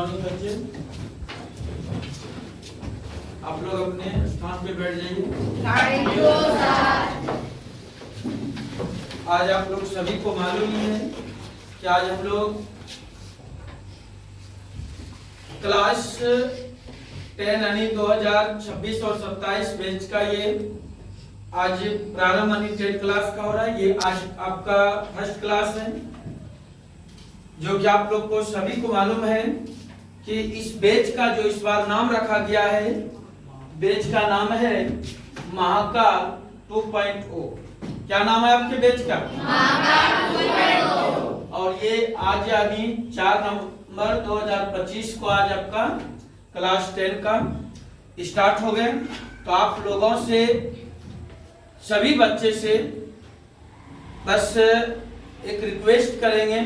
Morning बच्चे, आप लोग अपने स्थान पे बैठ जाइए। आज आप लोग सभी को मालूम ही है कि आज हम लोग क्लास 10 यानी 2026 और 27 बैच का ये आज प्रारंभ यानी 10 क्लास का हो रहा है। ये आज आपका फर्स्ट क्लास है, जो कि आप लोग को सभी को मालूम है कि इस बैच का जो इस बार नाम रखा गया है, बैच का नाम है महाकाल 2.0। क्या नाम है आपके बैच का? महाकाल 2.0। और ये आज यानी 4 नवंबर 2025 को आज आपका क्लास 10 का स्टार्ट हो गया। तो आप लोगों से, सभी बच्चे से बस एक रिक्वेस्ट करेंगे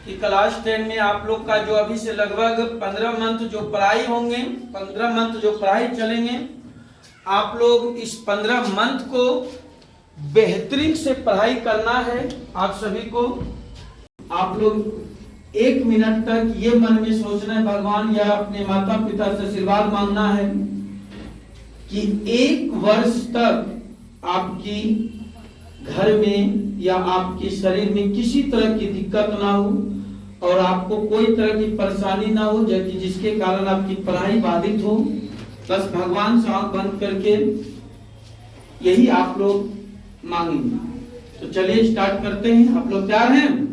कि क्लास 10 में आप लोग का जो अभी से लगभग 15 मंथ जो पढ़ाई होंगे, 15 मंथ जो पढ़ाई चलेंगे, आप लोग इस 15 मंथ को बेहतरीन से पढ़ाई करना है। आप सभी को आप लोग 1 मिनट तक ये मन में सोचना है, भगवान या अपने माता पिता से आशीर्वाद मांगना है कि 1 वर्ष तक आपकी घर में या आपके शरीर में किसी तरह की दिक्कत ना हो और आपको कोई तरह की परेशानी ना हो जिसके कारण आपकी पढ़ाई बाधित हो। बस भगवान से आंख बंद करके यही आप लोग मांगेंगे। तो चलिए स्टार्ट करते हैं। आप लोग तैयार हैं?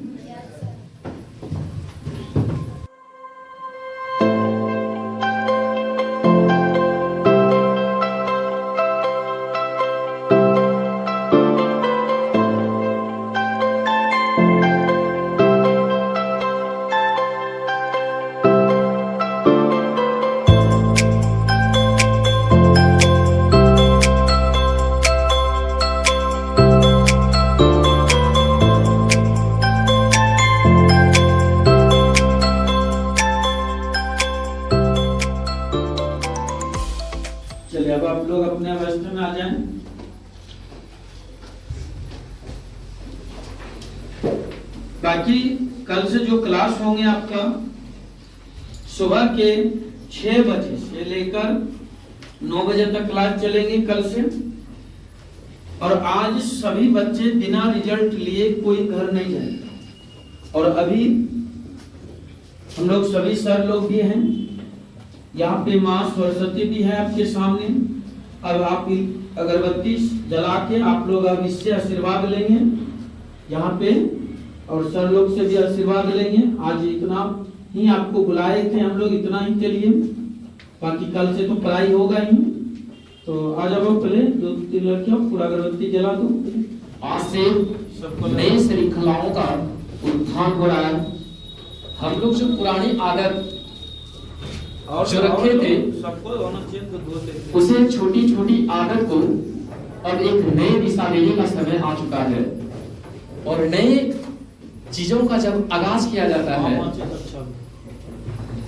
चलिए अब आप लोग अपने अवस्था में आ जाएं। बाकी कल से जो क्लास होंगे आपका सुबह के 6 बजे से लेकर 9 बजे तक क्लास चलेंगे कल से। और आज सभी बच्चे बिना रिजल्ट लिए कोई घर नहीं जाएगा। और अभी हम लोग सभी सर लोग भी हैं, यहाँ पे माँ सरस्वती भी है आपके सामने। अब आप अगरबत्ती जला के आप लोग अब इससे आशीर्वाद लेंगे यहाँ पे, और सर लोग से भी आशीर्वाद लेंगे। आज इतना ही आपको बुलाए थे हम लोग, इतना ही के लिए, बाकी कल से तो पढ़ाई होगा ही। तो आज अब पहले 2-3 लड़कियों पूरा अगरबत्ती जला दो। आज से नई श्रृंखलाओं का उत्थान हो रहा है। हम लोग जो पुरानी आदत जो रखे थे उसे छोटी छोटी आदत को अब एक नई दिशा देने का समय आ चुका है। और नए चीजों का जब आगाज किया जाता है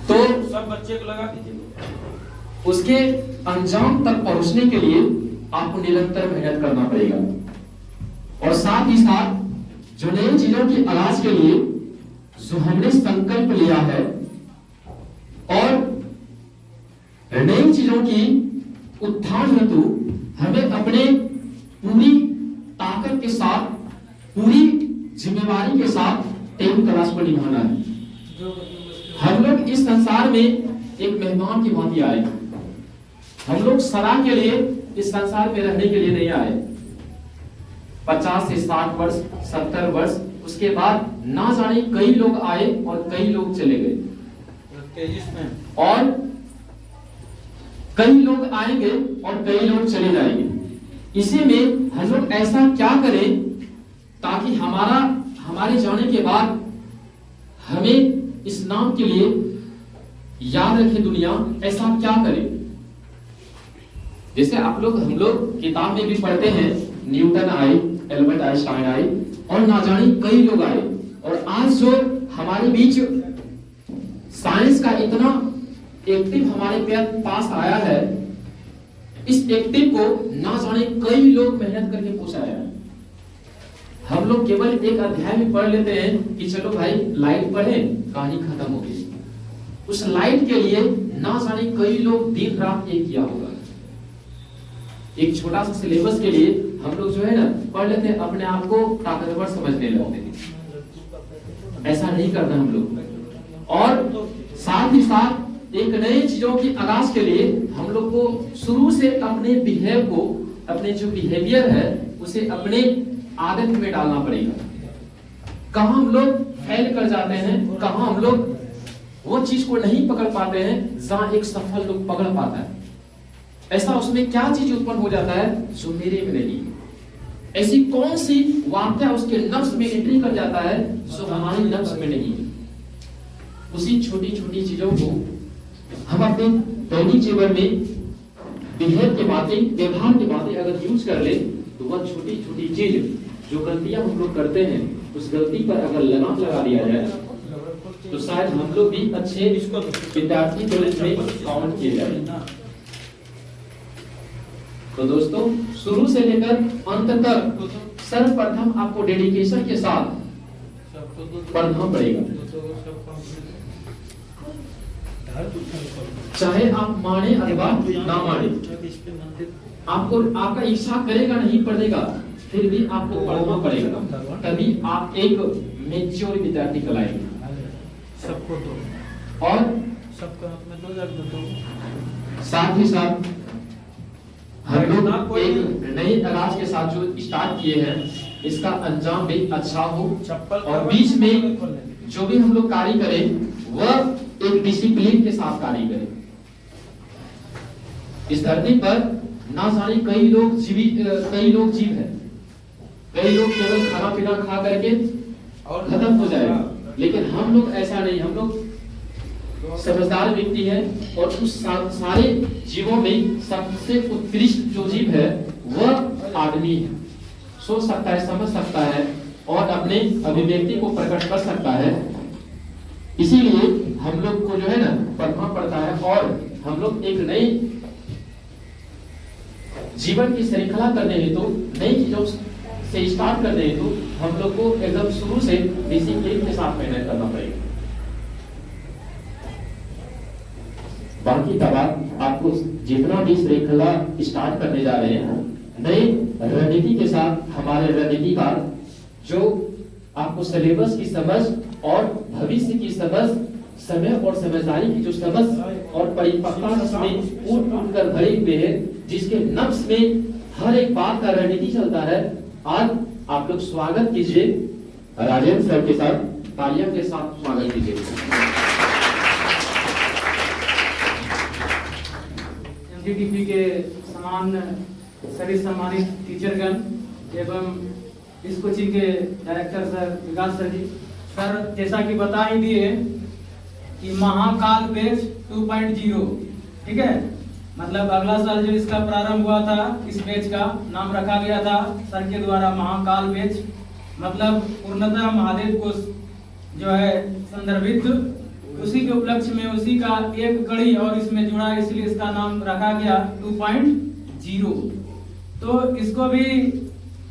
तो सब बच्चे को लगा दीजिए। उसके अंजाम तक पहुंचने के लिए आपको निरंतर मेहनत करना पड़ेगा। और साथ ही साथ जो नई चीजों की आगाज के लिए जो हमने संकल्प लिया है और नई चीजों की उत्थान हेतु हमें अपने पूरी ताकत के साथ, पूरी जिम्मेवारी के साथ 10 क्लास को निभाना है। हम लोग इस संसार में एक मेहमान की भांति आए। हम लोग सदा के लिए इस संसार में रहने के लिए नहीं आए। 50 से 60 वर्ष, 70 वर्ष, उसके बाद ना जाने कई लोग आए और कई लोग चले गए, और कई लोग आएंगे और कई लोग चले जाएंगे। इसी में हम लोग ऐसा क्या करें ताकि हमारे जाने के बाद हमें इस नाम के लिए याद रखे दुनिया। ऐसा क्या करें? जैसे हम लोग किताब में भी पढ़ते हैं, न्यूटन आए, एल्बर्ट आइंस्टाइन आए और ना जाने कई लोग आए। और आज जो हमारे बीच साइंस का इतना एक्टिव हमारे पास आया है, इस एक्टिव को ना जाने कई लोग मेहनत करके पहुंचाया है। हम लोग केवल एक अध्याय में पढ़ लेते हैं कि चलो भाई लाइट पढ़े, कहानी खत्म हो गई। उस लाइट के लिए ना जाने कई लोग दिन रात एक किया होगा। एक छोटा सा सिलेबस के लिए हम लोग जो है ना पढ़ लेते हैं, अपने आप को ताकतवर समझने लगते हैं। ऐसा नहीं करना हम लोग। और साथ ही साथ एक नई चीजों की आगाज के लिए हम लोग को शुरू से अपने बिहेव को, अपने जो बिहेवियर है उसे अपने आदत में डालना पड़ेगा। कहां हम लोग फेल कर जाते हैं, कहां हम लोग वो चीज को नहीं पकड़ पाते हैं जहां एक सफल लोग पकड़ पाता है। ऐसा उसमें क्या चीज उत्पन्न हो जाता है जो मेरे में नहीं। ऐसी कौन सी वार्ता उसके नफ्स में एंट्री कर जाता है जो हमारे नफ्स में नहीं। उसी छोटी छोटी चीजों को हम अपने दैनिक जीवन में बिहेव के बातें, व्यवहार की बातें अगर यूज कर ले तो वह छोटी छोटी चीज जो गलतियां हम लोग करते हैं उस गलती पर अगर लगाम लगा दिया जाए तो शायद हम लोग भी अच्छे विद्यार्थी कॉलेज में काउंट किए जाए। तो दोस्तों शुरू से लेकर अंत तक सर्वप्रथम आपको डेडिकेशन के साथ पढ़ना पड़ेगा। चाहे आप माने अथवा ना माने, आपको आपका इच्छा करेगा नहीं पढ़ेगा, फिर भी आपको पढ़ना पड़ेगा, तभी आप एक मेच्योर विद्यार्थी कहलाएंगे। सबको दो और सबका में 2002 साथ ही साथ हम लोग एक नई आगाज के साथ जो स्टार्ट किए हैं इसका अंजाम भी अच्छा हो, और बीच में जो भी हम लोग कार्य करें वह एक डिसिप्लिन के साथ कार्य करें। इस धरती पर ना जाने कई लोग जीव हैं, कई लोग केवल खाना पीना खा करके और खत्म हो जाएगा, लेकिन हम लोग ऐसा नहीं। हम लोग समझदार व्यक्ति है और उस सारे जीवों में सबसे उत्कृष्ट जो जीव है वह आदमी है। सोच सकता है, समझ सकता है और अपने अभिव्यक्ति को प्रकट कर सकता है। इसीलिए हम लोग को जो है ना पढ़ना पड़ता है, और हम लोग एक नई जीवन की श्रृंखला करने हेतु, नई चीजों से स्टार्ट करने हेतु हम लोग को एकदम शुरू से डिसिप्लिन के साथ मेहनत करना पड़ेगा। बाकी का बात आपको जितना भी श्रृंखला स्टार्ट करने जा रहे हैं नई रणनीति के साथ, हमारे रणनीतिकार जो आपको सिलेबस की समझ और भविष्य की समझ, समय और समझदारी की जो समझ और परिपक्वता में फूट कर भरे हुए हैं, जिसके नफ्स में हर एक बात का रणनीति चलता है। आज आप लोग स्वागत कीजिए राजेंद्र सर के साथ, तालियों के साथ स्वागत कीजिए। एमटीटीपी के समान सभी सम्मानित टीचरगण एवं इस कोचिंग के डायरेक्टर सर विकास सर जी, सर जैसा कि बता ही दिए कि महाकाल बैच 2.0, ठीक है, मतलब अगला साल जो इसका प्रारंभ हुआ था इस बैच का नाम रखा गया था सर के द्वारा महाकाल बैच, मतलब पूर्णतः महादेव को जो है संदर्भित उसी के उपलक्ष्य में उसी का एक कड़ी और इसमें जुड़ा, इसलिए इसका नाम रखा गया 2.0। तो इसको भी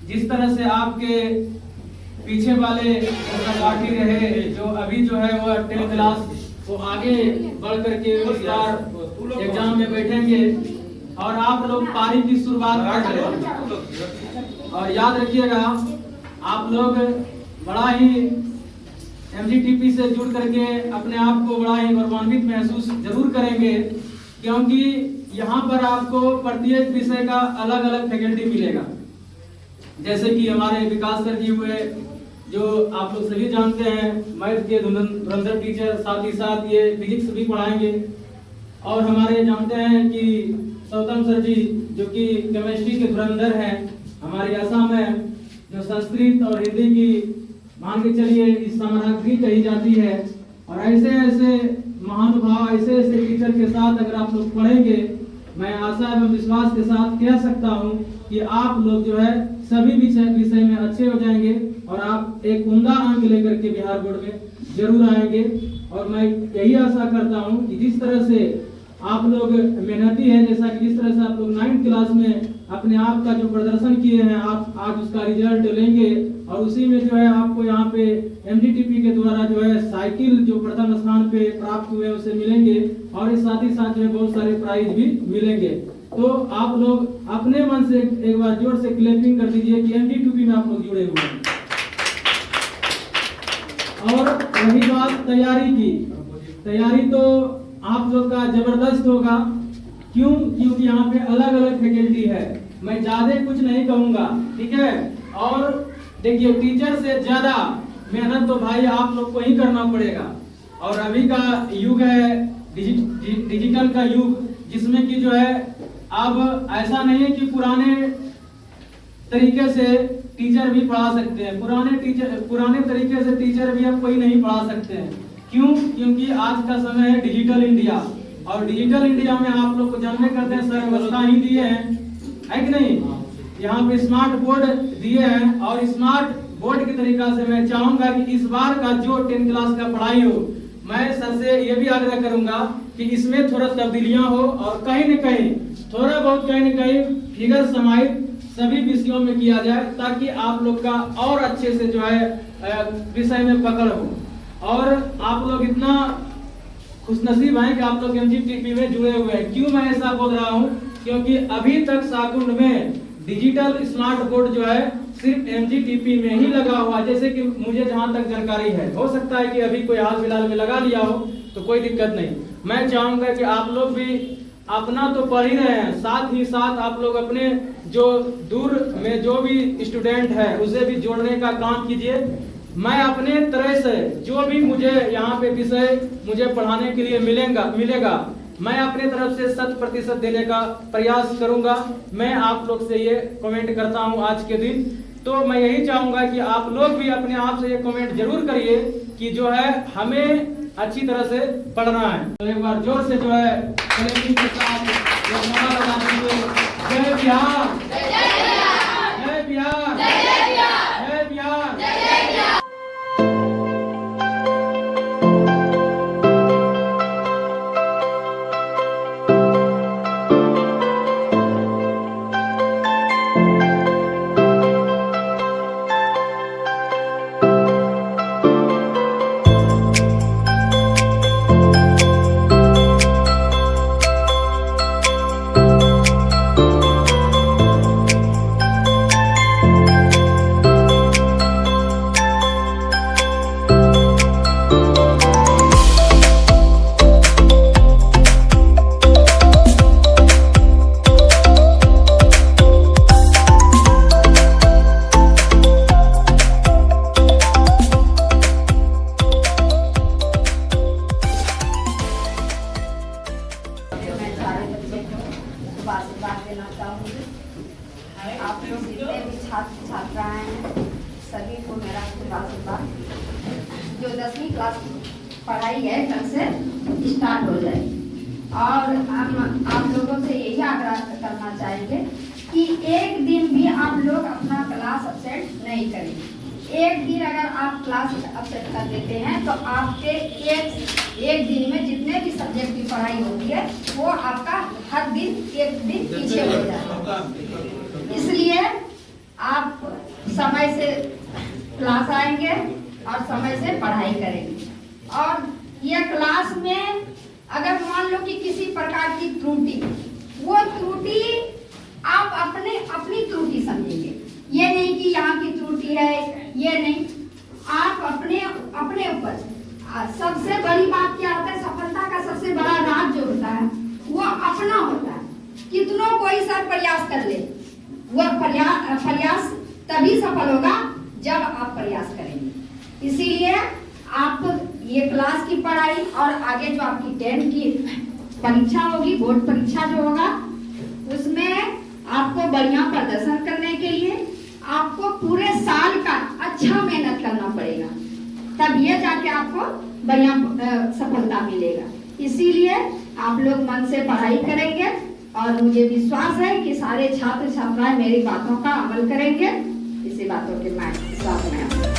जिस तरह से आपके पीछे वाले सहपाठी रहे जो अभी जो है वह 10th क्लास वो आगे बढ़ करके उस बार एग्जाम में बैठेंगे और आप लोग पारी की शुरुआत कर रहे। और याद रखिएगा आप लोग बड़ा ही एमजीटीपी से जुड़ करके अपने आप को बड़ा ही गौरवान्वित महसूस जरूर करेंगे, क्योंकि यहाँ पर आपको प्रत्येक विषय का अलग अलग फैकल्टी मिलेगा। जैसे कि हमारे विकास सर जी हुए जो आप लोग सभी जानते हैं, मैथ के धुरंधर टीचर, साथ ही साथ ये फिजिक्स भी पढ़ाएंगे। और हमारे जानते हैं कि सौतम सर जी जो कि केमिस्ट्री के धुरंधर हैं, हमारी आसाम में जो संस्कृत और हिंदी की मान के चलिए इस सामग्री कही जाती है। और ऐसे ऐसे महानुभाव, ऐसे ऐसे टीचर के साथ अगर आप लोग पढ़ेंगे, मैं आशा एवं विश्वास के साथ कह सकता हूं कि आप लोग जो है सभी विषय में अच्छे हो जाएंगे और आप एक उम्दा अंक लेकर के बिहार बोर्ड में जरूर आएंगे। और मैं यही आशा करता हूं कि जिस तरह से आप लोग मेहनती हैं, जैसा कि जिस तरह से आप लोग 9th क्लास में अपने आप का जो प्रदर्शन किए हैं आप आज उसका रिजल्ट लेंगे और उसी में जो है आपको यहाँ पे एमजीटीपी के द्वारा जो है साइकिल जो प्रथम स्थान पे प्राप्त हुए उसे मिलेंगे और इस साथ ही साथ जो है बहुत सारे प्राइज भी मिलेंगे। तो आप लोग अपने मन से एक बार जोर से क्लैपिंग कर दीजिए कि एमजीटीपी में आप लोग जुड़े हुए हैं। और रही बात तैयारी की, तैयारी तो आप लोग का जबरदस्त होगा। क्यों? क्योंकि यहाँ पे अलग अलग फैकल्टी है, मैं ज्यादा कुछ नहीं कहूंगा, ठीक है। और देखिए टीचर से ज्यादा मेहनत तो भाई आप लोग को ही करना पड़ेगा। और अभी का युग है डिजिटल का युग, जिसमें कि जो है अब ऐसा नहीं है कि पुराने तरीके से टीचर भी पढ़ा सकते हैं। पुराने तरीके से टीचर भी अब कोई नहीं पढ़ा सकते हैं। क्यों? क्योंकि आज का समय है डिजिटल इंडिया, और डिजिटल इंडिया में आप लोग को जानने करते हैं सर व्यवस्था ही दिए हैं, है कि नहीं। यहाँ पे स्मार्ट बोर्ड दिए हैं और स्मार्ट बोर्ड की तरीका से मैं चाहूंगा कि इस बार का जो 10th क्लास का पढ़ाई हो, मैं सर से ये भी आग्रह करूंगा कि इसमें थोड़ा तब्दीलियां हो और कहीं न कहीं थोड़ा बहुत कहीं न कहीं फिगर समाहित सभी विषयों में किया जाए, ताकि आप लोग का और अच्छे से जो है विषय में पकड़ हो। और आप लोग इतना खुशनसीब हैं कि आप लोग एमजीटीपी में जुड़े हुए हैं। क्यों मैं ऐसा बोल रहा हूं? क्योंकि अभी तक साकुंड में डिजिटल स्मार्ट बोर्ड जो है सिर्फ एमजीटीपी में ही लगा हुआ, जैसे कि मुझे जहां तक जानकारी है। हो सकता है कि अभी कोई हाल फिलहाल में लगा लिया हो, तो कोई दिक्कत नहीं। मैं चाहूंगा कि आप लोग भी अपना तो पढ़ ही रहे हैं, साथ ही साथ आप लोग अपने जो दूर में जो भी स्टूडेंट है उसे भी जोड़ने का काम कीजिए। मैं अपने तरह से जो भी मुझे यहाँ पे विषय मुझे पढ़ाने के लिए मिलेगा मैं अपने तरफ से 100% देने का प्रयास करूंगा। मैं आप लोग से ये कमेंट करता हूँ आज के दिन। तो मैं यही चाहूंगा कि आप लोग भी अपने आप से ये कमेंट जरूर करिए कि जो है हमें अच्छी तरह से पढ़ना है। तो एक बार जोर से जो है क्लैपिंग के साथ नारा लगा दीजिए, जय बिहार, जय बिहार, जय बिहार। आशीर्वाद देना चाहूँगी। आप लोग जितने भी छात्र छात्राएं हैं सभी को मेरा आशीर्वाद। जो 10वीं क्लास पढ़ाई है कल से स्टार्ट हो जाएगी और हम आप लोगों से यही आग्रह करना चाहेंगे कि एक दिन भी आप लोग अपना क्लास अपसेट नहीं करेंगे। एक दिन अगर आप क्लास अपसेट कर देते हैं तो आपके एक दिन में जितने भी सब्जेक्ट की पढ़ाई होती है वो आपका हर दिन एक दिन पीछे हो जाता है। इसलिए आप समय से क्लास आएंगे और समय से पढ़ाई करेंगे। और ये क्लास में अगर मान लो कि किसी प्रकार की त्रुटि, वो त्रुटि आप अपनी त्रुटि समझेंगे। ये नहीं कि यहाँ की त्रुटि है, ये नहीं, आप अपने ऊपर। सबसे बड़ी बात क्या होता है, सफलता का सबसे बड़ा राज जो होता है वो अपना होता है। कितनों कोई सर प्रयास कर ले, वो प्रयास तभी सफल होगा जब आप प्रयास करेंगे। इसीलिए आप ये क्लास की पढ़ाई और आगे जो आपकी 10th की परीक्षा होगी, बोर्ड परीक्षा जो होगा, उसमें आपको बढ़िया प्रदर्शन करने के लिए आपको पूरे साल का अच्छा मेहनत करना पड़ेगा, तब ये जाके आपको बढ़िया सफलता मिलेगा। इसीलिए आप लोग मन से पढ़ाई करेंगे और मुझे विश्वास है कि सारे छात्र छात्राएं मेरी बातों का अमल करेंगे। इसी बातों के मैं विश्वास में